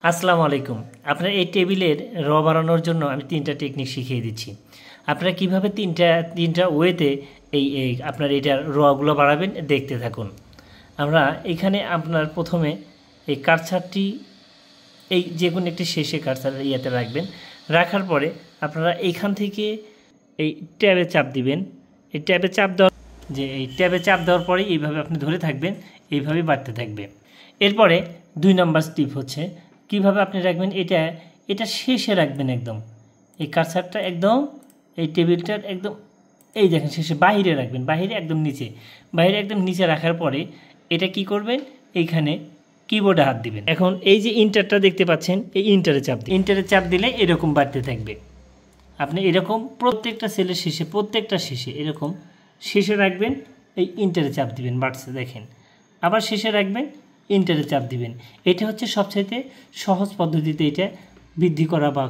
আসসালামু আলাইকুম। আপনার এই টেবিলের র বাড়ানোর জন্য আমি 3টা টেকনিক শিখিয়ে দিচ্ছি। আপনারা কিভাবে তিনটা ওয়েতে এই আপনার এটার রগুলো বাড়াবেন দেখতে থাকুন। আমরা এখানে আপনার প্রথমে এই কারসারটি এই যে কোনো একটি শেষে কারসার ইয়াতে রাখবেন। রাখার পরে আপনারা এইখান থেকে এই ট্যাবে চাপ দিবেন। এই ট্যাবে চাপ দেওয়ার পরে এইভাবে আপনি ধরে থাকবেন, এইভাবে বাড়তে থাকবে। এরপরে 2 নম্বর স্টেপ হচ্ছে কিভাবে আপনি রাখবেন, এটা শেষে রাখবেন একদম। এই কারসারটা একদম এই টেবিলটার একদম এই দেখেন শেষে বাইরে রাখবেন, বাইরে একদম নিচে রাখার পরে এটা কি করবেন, এইখানে কিবোর্ডে হাত দিবেন। এখন এই যে ইন্টারটা দেখতে পাচ্ছেন, এই ইন্টারে চাপ দিলে এরকম বাড়তে থাকবে। আপনি এরকম প্রত্যেকটা সেলের শেষে এরকম শেষে রাখবেন, এই ইন্টারে চাপ দিবেন, বাড়ছে দেখেন। আবার শেষে রাখবেন, ইন্টারে চাপ দিবেন। এটা হচ্ছে সবচাইতে সহজ পদ্ধতিতে এটা বৃদ্ধি করা বা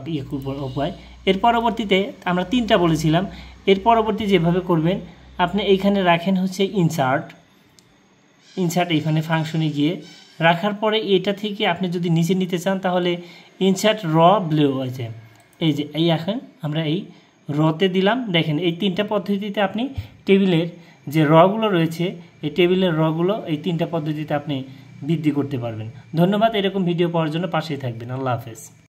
উপায়। এর পরবর্তীতে আমরা 3টা বলেছিলাম। এর পরবর্তী যেভাবে করবেন, আপনি এইখানে রাখেন হচ্ছে ইনসার্ট এইখানে ফাংশনে গিয়ে রাখার পরে এটা থেকে আপনি যদি নিচে নিতে চান তাহলে ইনসার্ট র ব্লেও আছে। এই যে এখন আমরা এই রতে দিলাম। দেখেন এই 3টা পদ্ধতিতে আপনি টেবিলের যে রগুলো রয়েছে, এই টেবিলের রগুলো এই 3টা পদ্ধতিতে আপনি বৃদ্ধি করতে পারবেন। ধন্যবাদ। এরকম ভিডিও পাওয়ার জন্য পাশেই থাকবেন। আল্লাহ হাফেজ।